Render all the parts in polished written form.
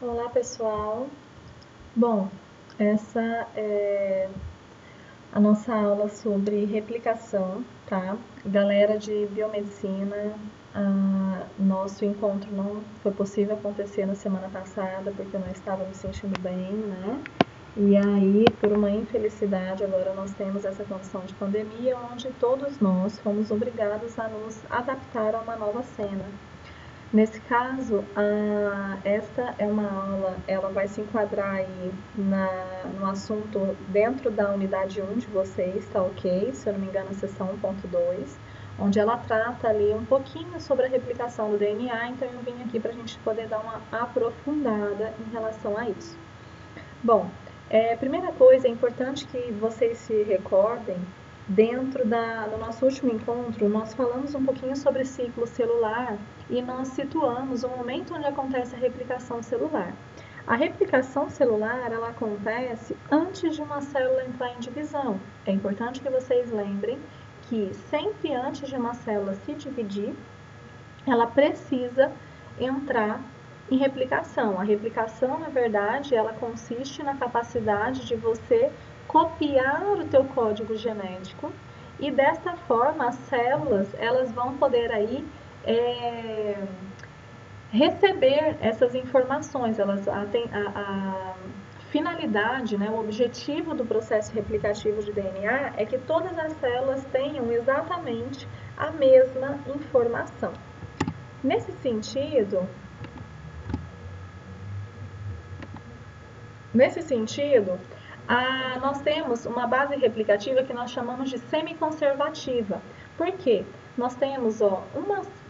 Olá, pessoal. Bom, essa é a nossa aula sobre replicação, tá? Galera de biomedicina, nosso encontro não foi possível acontecer na semana passada porque eu não estava me sentindo bem, né? E aí, por uma infelicidade, agora nós temos essa condição de pandemia onde todos nós fomos obrigados a nos adaptar a uma nova cena. Nesse caso, esta é uma aula, ela vai se enquadrar aí no assunto dentro da unidade 1 de vocês, tá ok? Se eu não me engano, a seção 1.2, onde ela trata ali um pouquinho sobre a replicação do DNA, então eu vim aqui para a gente poder dar uma aprofundada em relação a isso. Bom, primeira coisa, é importante que vocês se recordem, no nosso último encontro, nós falamos um pouquinho sobre ciclo celular e nós situamos o momento onde acontece a replicação celular. A replicação celular, ela acontece antes de uma célula entrar em divisão. É importante que vocês lembrem que sempre antes de uma célula se dividir, ela precisa entrar em replicação. A replicação, na verdade, ela consiste na capacidade de você copiar o teu código genético e desta forma as células elas vão poder aí receber essas informações. A finalidade, né, o objetivo do processo replicativo de DNA é que todas as células tenham exatamente a mesma informação. Nesse sentido, nós temos uma base replicativa que nós chamamos de semiconservativa. Por quê? Nós temos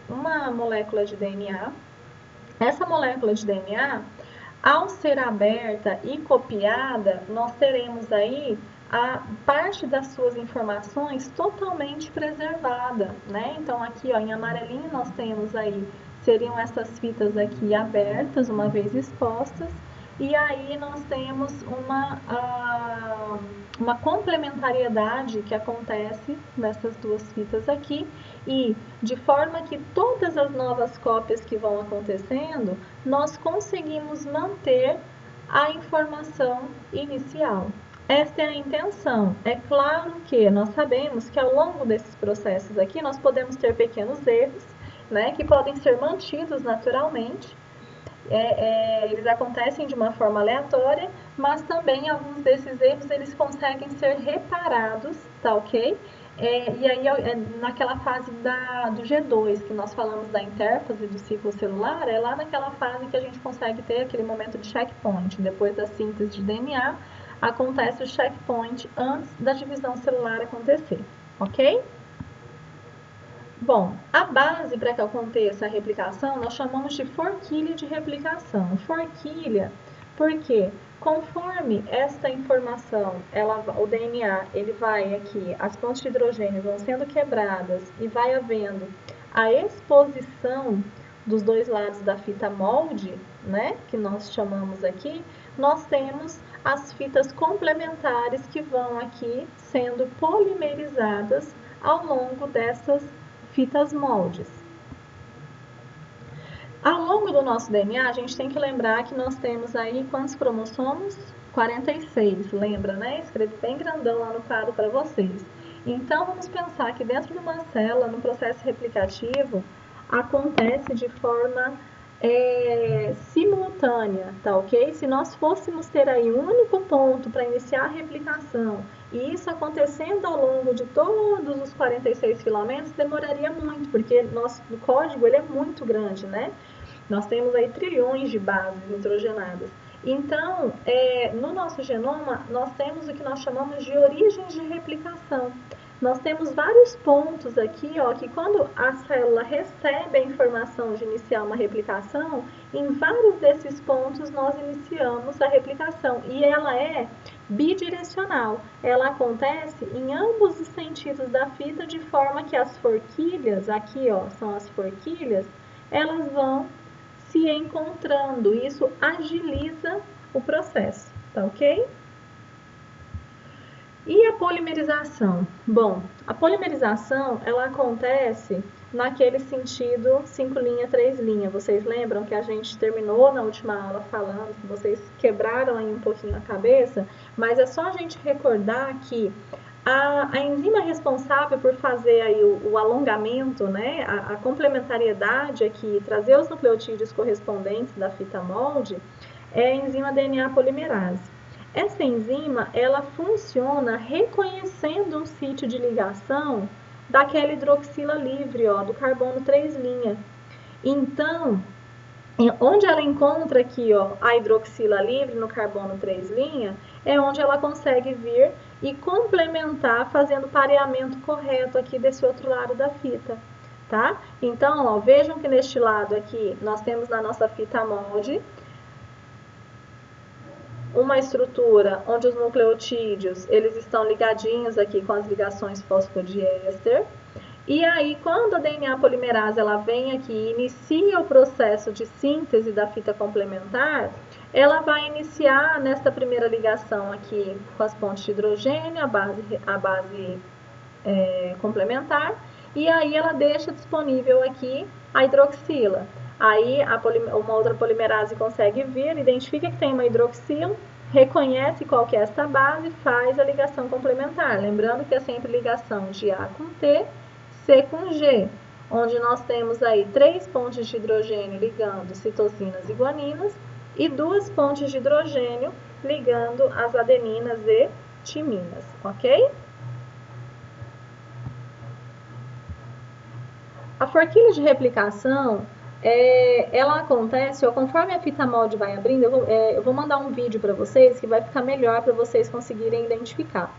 uma molécula de DNA. Essa molécula de DNA, ao ser aberta e copiada, nós teremos aí a parte das suas informações totalmente preservada, né? Então aqui, ó, em amarelinho nós temos aí, seriam essas fitas aqui abertas, uma vez expostas, e aí nós temos uma complementariedade que acontece nessas duas fitas aqui, e de forma que todas as novas cópias que vão acontecendo, nós conseguimos manter a informação inicial. Esta é a intenção. É claro que nós sabemos que ao longo desses processos aqui nós podemos ter pequenos erros, né, que podem ser mantidos naturalmente. Eles acontecem de uma forma aleatória, mas também alguns desses erros eles conseguem ser reparados, tá ok? E aí naquela fase do G2, que nós falamos da intérfase do ciclo celular, é lá naquela fase que a gente consegue ter aquele momento de checkpoint. Depois da síntese de DNA, acontece o checkpoint antes da divisão celular acontecer, ok? Bom, a base para que aconteça a replicação nós chamamos de forquilha de replicação. Forquilha, porque conforme esta informação, o DNA, ele vai aqui, as pontes de hidrogênio vão sendo quebradas e vai havendo a exposição dos dois lados da fita molde, né, que nós chamamos aqui, nós temos as fitas complementares que vão aqui sendo polimerizadas ao longo dessas fitas moldes. Ao longo do nosso DNA, a gente tem que lembrar que nós temos aí quantos cromossomos? 46, lembra, né? Escrevi bem grandão lá no quadro para vocês. Então, vamos pensar que dentro de uma célula, no processo replicativo, acontece de forma simultânea, tá ok? Se nós fôssemos ter aí um único ponto para iniciar a replicação e isso acontecendo ao longo de todos os 46 filamentos, demoraria muito, porque nosso código ele é muito grande, né? Nós temos aí trilhões de bases nitrogenadas. Então, no nosso genoma, nós temos o que nós chamamos de origens de replicação. Nós temos vários pontos aqui, ó, que quando a célula recebe a informação de iniciar uma replicação, em vários desses pontos nós iniciamos a replicação. E ela é bidirecional. Ela acontece em ambos os sentidos da fita, de forma que as forquilhas, aqui ó, são as forquilhas, elas vão se encontrando. Isso agiliza o processo, tá ok? E a polimerização? Bom, a polimerização ela acontece naquele sentido 5 linha, 3 linha. Vocês lembram que a gente terminou na última aula falando, que vocês quebraram aí um pouquinho a cabeça, mas é só a gente recordar que a enzima responsável por fazer aí o alongamento, né, a complementariedade aqui, trazer os nucleotídeos correspondentes da fita molde, é a enzima DNA polimerase. Essa enzima, ela funciona reconhecendo um sítio de ligação daquela hidroxila livre, ó, do carbono 3'. Então, onde ela encontra aqui, ó, a hidroxila livre no carbono 3', é onde ela consegue vir e complementar, fazendo o pareamento correto aqui desse outro lado da fita, tá? Então, ó, vejam que neste lado aqui, nós temos na nossa fita molde uma estrutura onde os nucleotídeos, eles estão ligadinhos aqui com as ligações fosfodiéster. E aí, quando a DNA polimerase ela vem aqui e inicia o processo de síntese da fita complementar, ela vai iniciar nesta primeira ligação aqui com as pontes de hidrogênio, a base complementar, e aí ela deixa disponível aqui a hidroxila. Aí uma outra polimerase consegue vir, identifica que tem uma hidroxila, reconhece qual que é esta base, faz a ligação complementar. Lembrando que é sempre ligação de A com T, C com G, onde nós temos aí 3 pontes de hidrogênio ligando citosinas e guaninas e 2 pontes de hidrogênio ligando as adeninas e timinas, ok? A forquilha de replicação, ela acontece, ó, conforme a fita molde vai abrindo, eu vou mandar um vídeo para vocês que vai ficar melhor para vocês conseguirem identificar.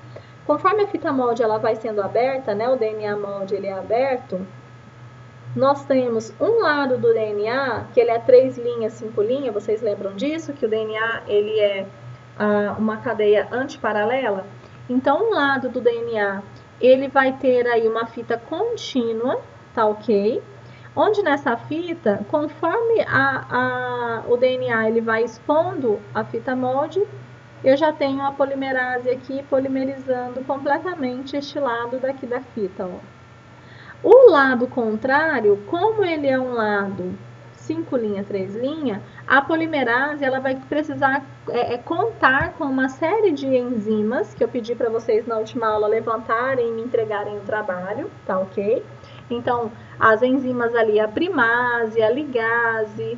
Conforme a fita molde ela vai sendo aberta, né, o DNA molde ele é aberto, nós temos um lado do DNA, que ele é 3 linhas, 5 linhas, vocês lembram disso? Que o DNA ele é uma cadeia antiparalela? Então, um lado do DNA, ele vai ter aí uma fita contínua, tá ok? Onde nessa fita, conforme o DNA ele vai expondo a fita molde, eu já tenho a polimerase aqui polimerizando completamente este lado daqui da fita, ó. O lado contrário, como ele é um lado 5 linha, 3 linha, a polimerase ela vai precisar contar com uma série de enzimas que eu pedi para vocês na última aula levantarem e me entregarem o trabalho, tá ok? Então, as enzimas ali, a primase, a ligase,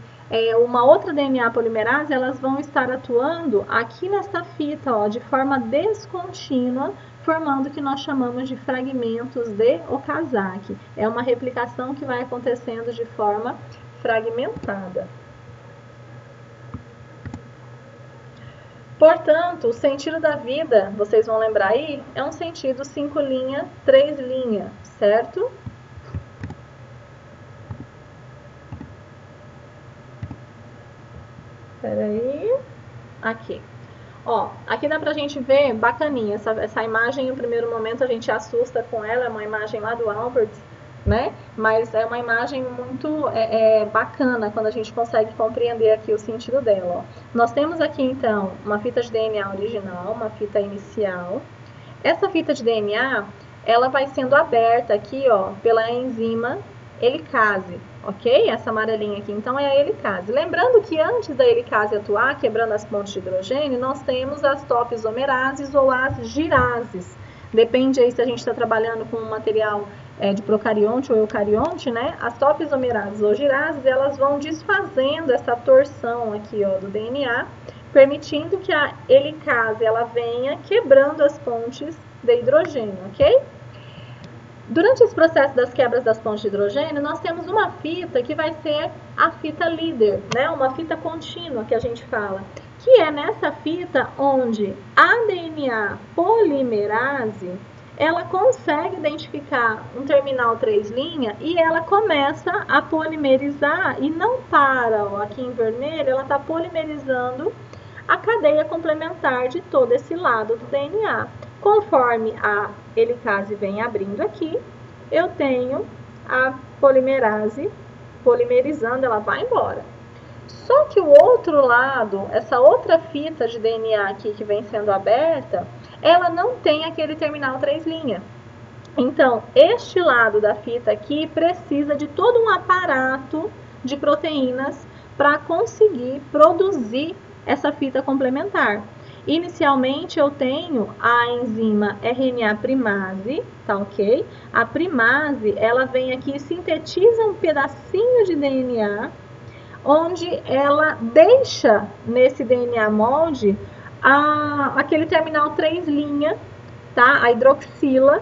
uma outra DNA polimerase, elas vão estar atuando aqui nesta fita, ó, de forma descontínua, formando o que nós chamamos de fragmentos de Okazaki. É uma replicação que vai acontecendo de forma fragmentada. Portanto, o sentido da vida, vocês vão lembrar aí, é um sentido 5 linha, 3 linha, certo? Peraí. Aqui. Ó, aqui dá pra gente ver, bacaninha, essa imagem, no primeiro momento a gente assusta com ela, é uma imagem lá do Albert, né? Mas é uma imagem muito bacana quando a gente consegue compreender aqui o sentido dela, ó. Nós temos aqui, então, uma fita de DNA original, uma fita inicial. Essa fita de DNA, ela vai sendo aberta aqui, ó, pela enzima helicase, ok? Essa amarelinha aqui, então, é a helicase. Lembrando que antes da helicase atuar, quebrando as pontes de hidrogênio, nós temos as topizomerases ou as girases. Depende aí se a gente está trabalhando com um material de procarionte ou eucarionte, né? As topizomerases ou girases, elas vão desfazendo essa torção aqui, ó, do DNA, permitindo que a helicase, ela venha quebrando as pontes de hidrogênio, ok? Durante esse processo das quebras das pontes de hidrogênio, nós temos uma fita que vai ser a fita líder, né? Uma fita contínua que a gente fala, que é nessa fita onde a DNA polimerase, ela consegue identificar um terminal 3' e ela começa a polimerizar e não para, ó, aqui em vermelho, ela está polimerizando a cadeia complementar de todo esse lado do DNA. Conforme a helicase vem abrindo aqui, eu tenho a polimerase polimerizando, ela vai embora. Só que o outro lado, essa outra fita de DNA aqui que vem sendo aberta, ela não tem aquele terminal 3'. Então, este lado da fita aqui precisa de todo um aparato de proteínas para conseguir produzir essa fita complementar. Inicialmente, eu tenho a enzima RNA primase, tá ok? A primase, ela vem aqui e sintetiza um pedacinho de DNA, onde ela deixa nesse DNA molde aquele terminal 3' tá? A hidroxila,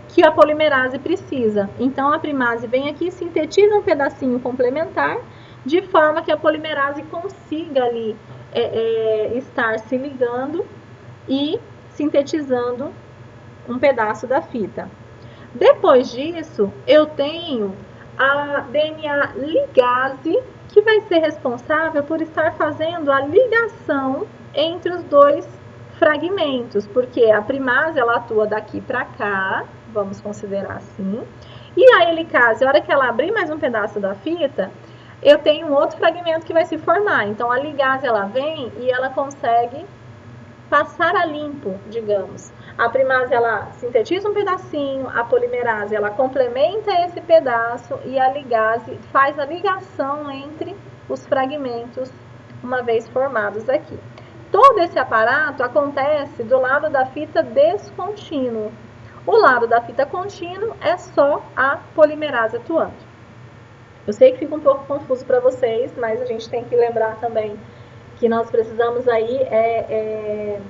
que a polimerase precisa. Então, a primase vem aqui e sintetiza um pedacinho complementar, de forma que a polimerase consiga ali estar se ligando e sintetizando um pedaço da fita. Depois disso, eu tenho a DNA ligase, que vai ser responsável por estar fazendo a ligação entre os dois fragmentos, porque a primase ela atua daqui para cá, vamos considerar assim, e a helicase, a hora que ela abrir mais um pedaço da fita, eu tenho um outro fragmento que vai se formar. Então, a ligase ela vem e ela consegue passar a limpo, digamos. A primase ela sintetiza um pedacinho, a polimerase ela complementa esse pedaço e a ligase faz a ligação entre os fragmentos uma vez formados aqui. Todo esse aparato acontece do lado da fita descontínuo. O lado da fita contínuo é só a polimerase atuando. Eu sei que fica um pouco confuso para vocês, mas a gente tem que lembrar também que nós precisamos aí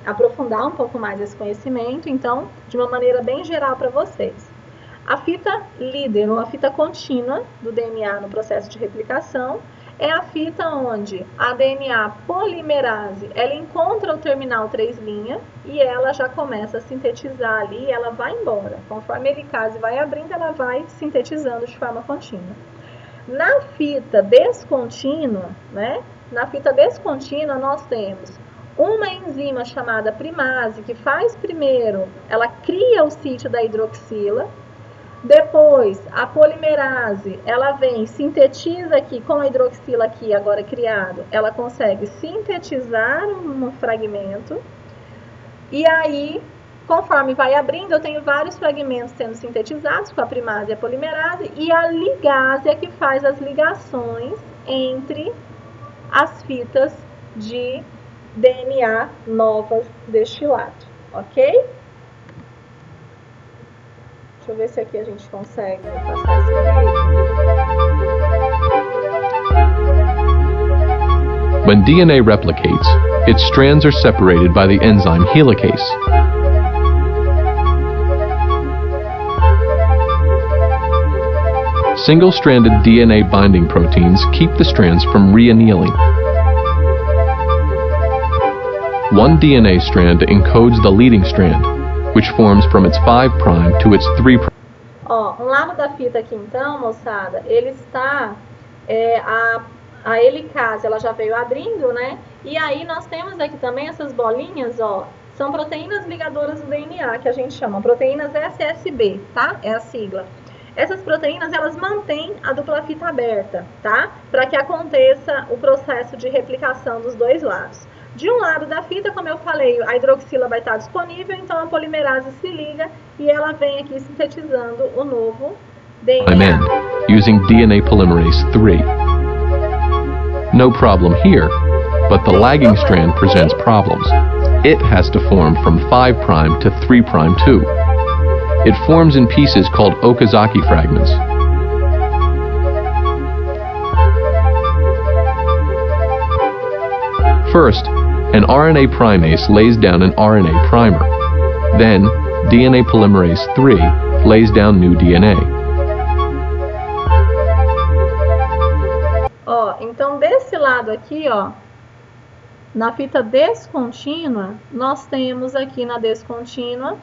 aprofundar um pouco mais esse conhecimento, então, de uma maneira bem geral para vocês. A fita líder, ou a fita contínua do DNA no processo de replicação, é a fita onde a DNA polimerase, ela encontra o terminal 3' e ela já começa a sintetizar ali, ela vai embora. Conforme a helicase vai abrindo, ela vai sintetizando de forma contínua. Na fita descontínua, né? Na fita descontínua, nós temos uma enzima chamada primase, que faz primeiro, ela cria o sítio da hidroxila, depois a polimerase, ela vem, sintetiza aqui, com a hidroxila aqui agora criado, ela consegue sintetizar um fragmento, e aí, conforme vai abrindo, eu tenho vários fragmentos sendo sintetizados com a primase e a polimerase, e a ligase é que faz as ligações entre as fitas de DNA novas deste lado, ok? Deixa eu ver se aqui a gente consegue passar esse vídeo. When DNA replicates, its strands are separated by the enzyme helicase. Single-stranded DNA binding proteins keep the strands from reannealing. One DNA strand encodes the leading strand, which forms from its 5' to its 3'. Ó, um lado da fita aqui então, moçada, ele está, a helicase, ela já veio abrindo, né? E aí nós temos aqui também essas bolinhas, ó, são proteínas ligadoras do DNA, que a gente chama proteínas SSB, tá? É a sigla. Essas proteínas, elas mantêm a dupla fita aberta, tá? Para que aconteça o processo de replicação dos dois lados. De um lado da fita, como eu falei, a hidroxila vai estar disponível, então a polimerase se liga e ela vem aqui sintetizando o novo DNA. Using DNA polymerase 3. No problem here, but the lagging strand presents problems. It has to form from 5' to 3' too. It forms in pieces called Okazaki fragments. First, an RNA primase lays down an RNA primer. Then, DNA polymerase 3 lays down new DNA. Ó, então desse lado aqui, ó, na fita descontínua, nós temos aqui na descontínua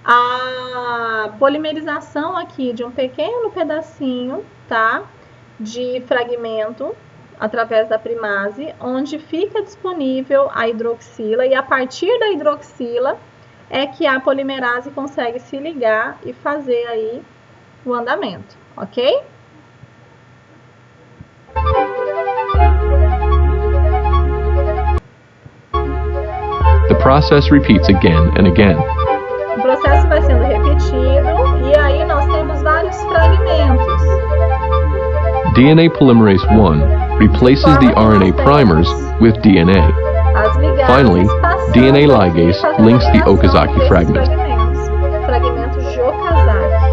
a polimerização aqui de um pequeno pedacinho, tá? De fragmento através da primase, onde fica disponível a hidroxila e a partir da hidroxila é que a polimerase consegue se ligar e fazer aí o andamento, ok? The process repeats again and again. O processo vai sendo repetido e aí vários fragmentos. DNA polymerase 1 replaces the RNA primers with DNA. As ligagens Finally, passando DNA aqui, ligase fazendo links the ligação Okazaki desses fragment. fragmentos de Okazaki.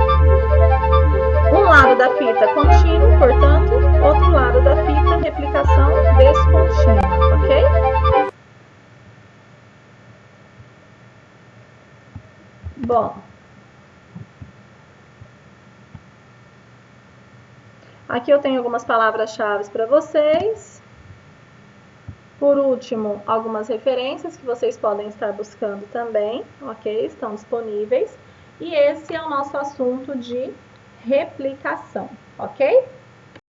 Um lado da fita contínuo, portanto, outro lado da fita replicação descontínua, ok? Bom, aqui eu tenho algumas palavras-chave para vocês. Por último, algumas referências que vocês podem estar buscando também, ok? Estão disponíveis. E esse é o nosso assunto de replicação, ok?